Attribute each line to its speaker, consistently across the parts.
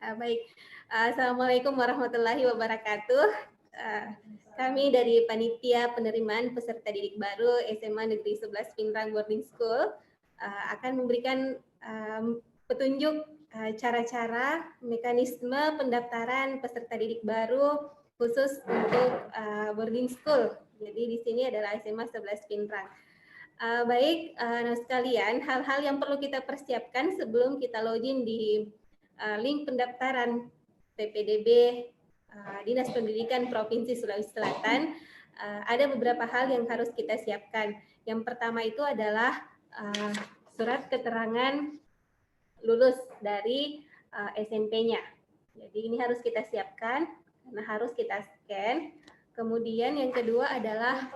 Speaker 1: Baik, Assalamualaikum warahmatullahi wabarakatuh. Kami dari Panitia Penerimaan Peserta Didik Baru SMA Negeri 11 Pinrang Boarding School akan memberikan petunjuk cara-cara mekanisme pendaftaran peserta didik baru khusus untuk boarding school. Jadi di sini adalah SMA 11 Pinrang. Baik, sekalian, hal-hal yang perlu kita persiapkan sebelum kita login di link pendaftaran PPDB Dinas Pendidikan Provinsi Sulawesi Selatan, ada beberapa hal yang harus kita siapkan. Yang pertama itu adalah surat keterangan lulus dari SMP-nya. Jadi ini harus kita siapkan karena harus kita scan. Kemudian yang kedua adalah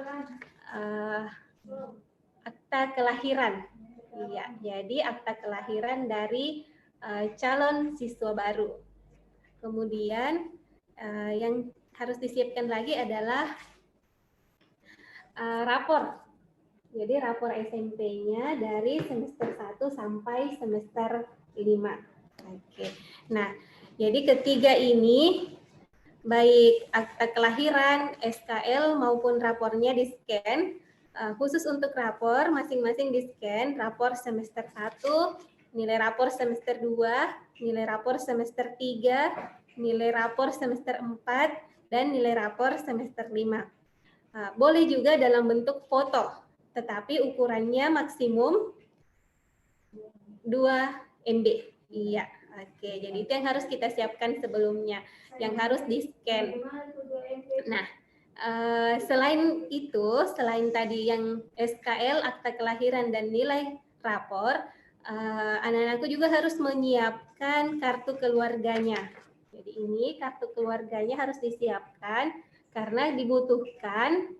Speaker 1: akta kelahiran. Iya, jadi akta kelahiran dari calon siswa baru. Kemudian yang harus disiapkan lagi adalah rapor. Jadi rapor SMP-nya dari semester 1 sampai semester 5. Oke. Nah, jadi ketiga ini baik akta kelahiran, SKL maupun rapornya di-scan. Khusus untuk rapor, masing-masing di-scan, rapor semester 1, nilai rapor semester 2, nilai rapor semester 3, nilai rapor semester 4, dan nilai rapor semester 5. Boleh juga dalam bentuk foto, tetapi ukurannya maksimum 2 MB. Iya, oke. Jadi itu yang harus kita siapkan sebelumnya, yang harus di-scan. Nah, selain itu, selain tadi yang SKL, akta kelahiran, dan nilai rapor, anak-anakku juga harus menyiapkan kartu keluarganya. Jadi ini kartu keluarganya harus disiapkan karena dibutuhkan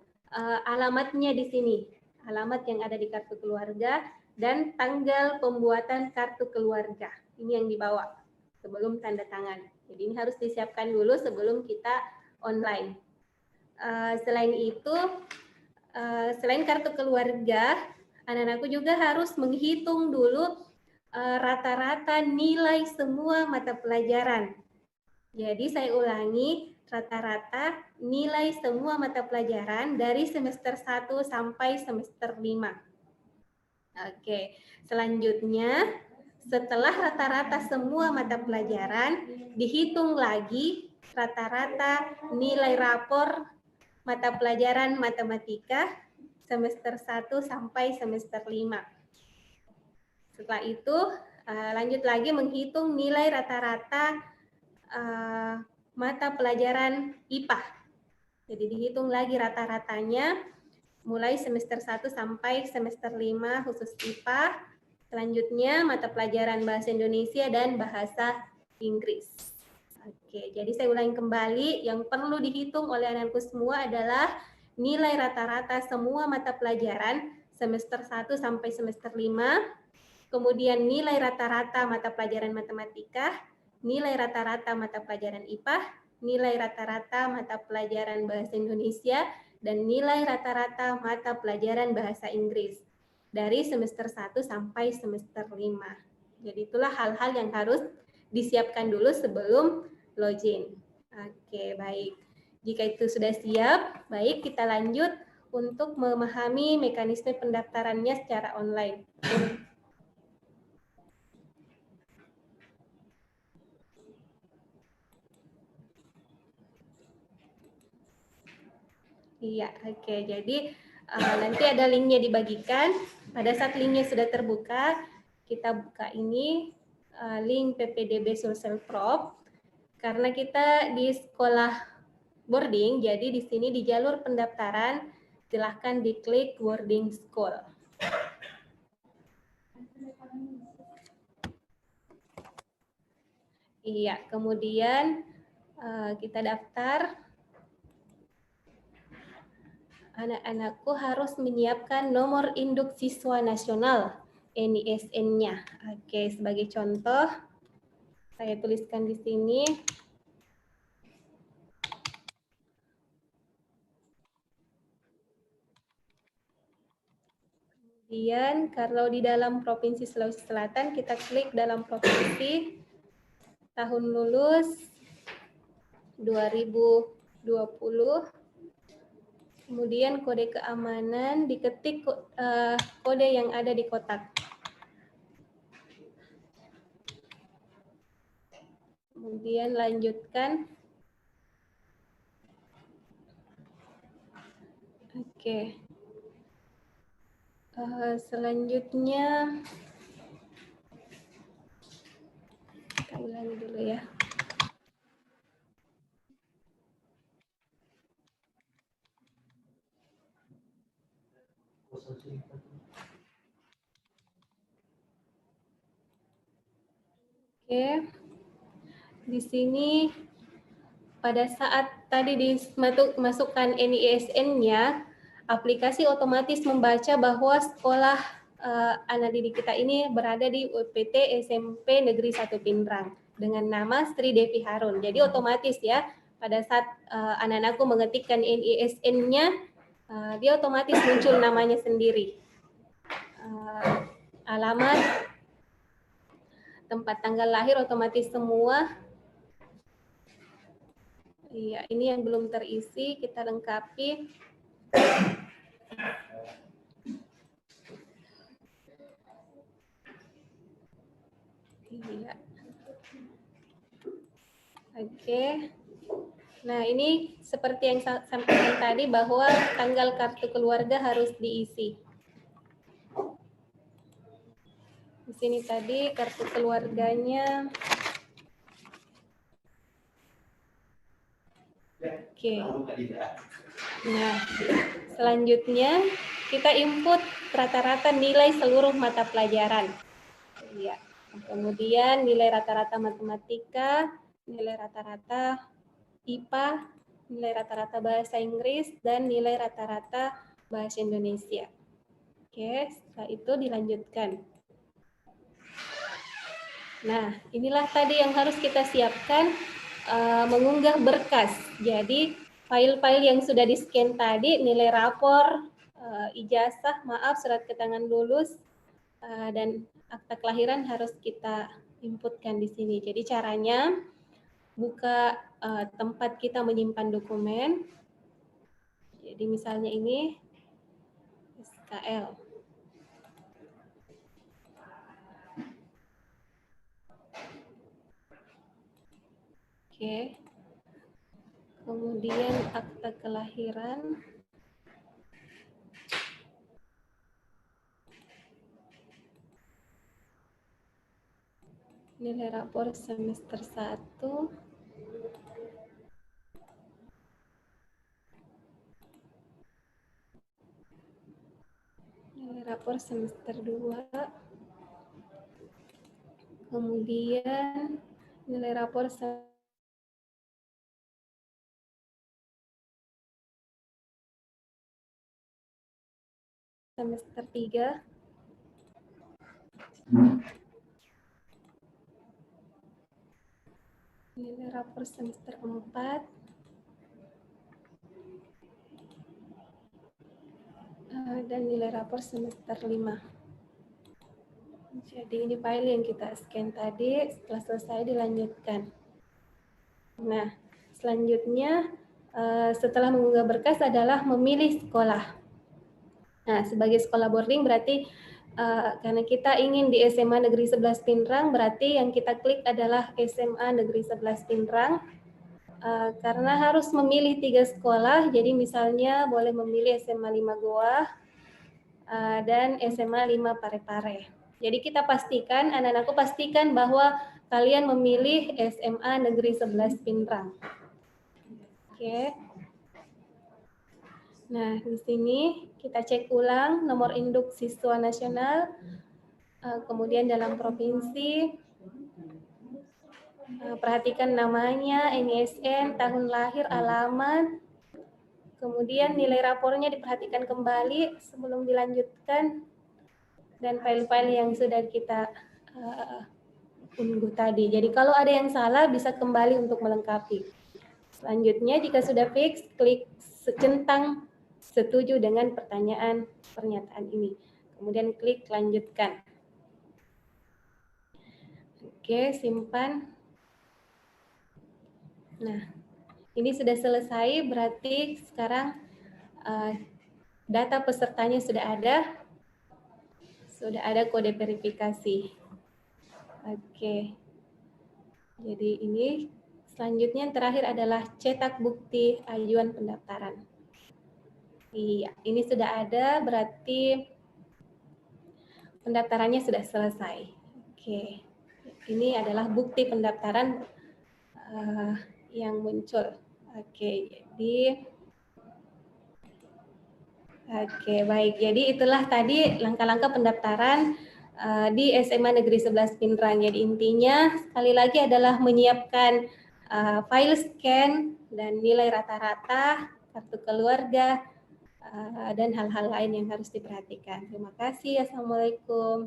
Speaker 1: alamatnya di sini, alamat yang ada di kartu keluarga dan tanggal pembuatan kartu keluarga. Ini yang dibawa sebelum tanda tangan. Jadi ini harus disiapkan dulu sebelum kita online. Selain itu, selain kartu keluarga, anak-anakku juga harus menghitung dulu rata-rata nilai semua mata pelajaran. Jadi saya ulangi, rata-rata nilai semua mata pelajaran dari semester 1 sampai semester 5. Oke, selanjutnya setelah rata-rata semua mata pelajaran, dihitung lagi rata-rata nilai rapor mata pelajaran matematika semester 1 sampai semester 5. Setelah itu lanjut lagi menghitung nilai rata-rata mata pelajaran IPA. Jadi dihitung lagi rata-ratanya mulai semester 1 sampai semester 5 khusus IPA. Selanjutnya mata pelajaran bahasa Indonesia dan bahasa Inggris. Oke, jadi saya ulangi kembali, yang perlu dihitung oleh anak-anakku semua adalah nilai rata-rata semua mata pelajaran semester 1 sampai semester 5, kemudian nilai rata-rata mata pelajaran matematika, nilai rata-rata mata pelajaran IPA, nilai rata-rata mata pelajaran bahasa Indonesia, dan nilai rata-rata mata pelajaran bahasa Inggris dari semester 1 sampai semester 5. Jadi itulah hal-hal yang harus disiapkan dulu sebelum login. Oke, baik. Jika itu sudah siap, baik kita lanjut untuk memahami mekanisme pendaftarannya secara online. Iya, oke. Jadi nanti ada linknya dibagikan. Pada saat linknya sudah terbuka, kita buka ini link PPDB Sulsel Prop. Karena kita di sekolah boarding, jadi di sini di jalur pendaftaran silahkan diklik boarding school. Iya, kemudian kita daftar. Anak-anakku harus menyiapkan nomor induk siswa nasional NISN-nya. Oke, sebagai contoh saya tuliskan di sini. Kemudian kalau di dalam Provinsi Sulawesi Selatan kita klik dalam provinsi. tahun lulus 2020. Kemudian kode keamanan, diketik kode yang ada di kotak. Kemudian lanjutkan. Oke. Selanjutnya, kita ulangi dulu ya. Oke. Di sini pada saat tadi dimasukkan NISN-nya, aplikasi otomatis membaca bahwa sekolah anak didik kita ini berada di UPT SMP Negeri 1 Pindrang dengan nama Sri Devi Harun. Jadi otomatis ya, pada saat anak-anakku mengetikkan NISN-nya, dia otomatis muncul namanya sendiri. Alamat, tempat tanggal lahir otomatis semua. Iya, ini yang belum terisi, kita lengkapi. Iya. Oke. Nah, ini seperti yang saya sampaikan tadi bahwa tanggal kartu keluarga harus diisi. Di sini tadi kartu keluarganya. Oke. Nah, selanjutnya kita input rata-rata nilai seluruh mata pelajaran. Ya. Kemudian nilai rata-rata matematika, nilai rata-rata IPA, nilai rata-rata bahasa Inggris, dan nilai rata-rata bahasa Indonesia. Oke, setelah itu dilanjutkan. Nah, inilah tadi yang harus kita siapkan, mengunggah berkas. Jadi, file-file yang sudah di-scan tadi, nilai rapor, ijazah, surat keterangan lulus, dan akta kelahiran harus kita inputkan di sini. Jadi, caranya buka tempat kita menyimpan dokumen. Jadi, misalnya ini SKL. Oke. Kemudian akta kelahiran. Nilai rapor semester 1. Nilai rapor semester 2. Kemudian nilai rapor semester 3. Nilai rapor semester 4. Dan nilai rapor semester 5. Jadi ini file yang kita scan tadi, setelah selesai dilanjutkan. Nah, selanjutnya setelah mengunggah berkas adalah memilih sekolah. Nah, sebagai sekolah boarding berarti karena kita ingin di SMA Negeri 11 Pindrang, berarti yang kita klik adalah SMA Negeri 11 Pindrang. Karena harus memilih 3 sekolah, jadi misalnya boleh memilih SMA 5 Goa dan SMA 5 Parepare. Jadi kita pastikan, anak-anakku pastikan bahwa kalian memilih SMA Negeri 11 Pindrang. Oke. Nah, di sini kita cek ulang nomor induk siswa nasional, kemudian dalam provinsi, perhatikan namanya, NISN, tahun lahir, alamat, kemudian nilai rapornya diperhatikan kembali sebelum dilanjutkan, dan file-file yang sudah kita unggah tadi. Jadi kalau ada yang salah bisa kembali untuk melengkapi. Selanjutnya jika sudah fix, klik centang setuju dengan pernyataan ini. Kemudian klik lanjutkan. Oke, simpan. Nah, ini sudah selesai, berarti sekarang data pesertanya sudah ada kode verifikasi. Oke, jadi ini selanjutnya yang terakhir adalah cetak bukti ajuan pendaftaran. Iya, ini sudah ada, berarti pendaftarannya sudah selesai. Oke, ini adalah bukti pendaftaran yang muncul. Oke, baik. Jadi itulah tadi langkah-langkah pendaftaran di SMA Negeri 11 Pindrang. Jadi intinya sekali lagi adalah menyiapkan file scan dan nilai rata-rata, kartu keluarga, dan hal-hal lain yang harus diperhatikan. Terima kasih. Assalamualaikum.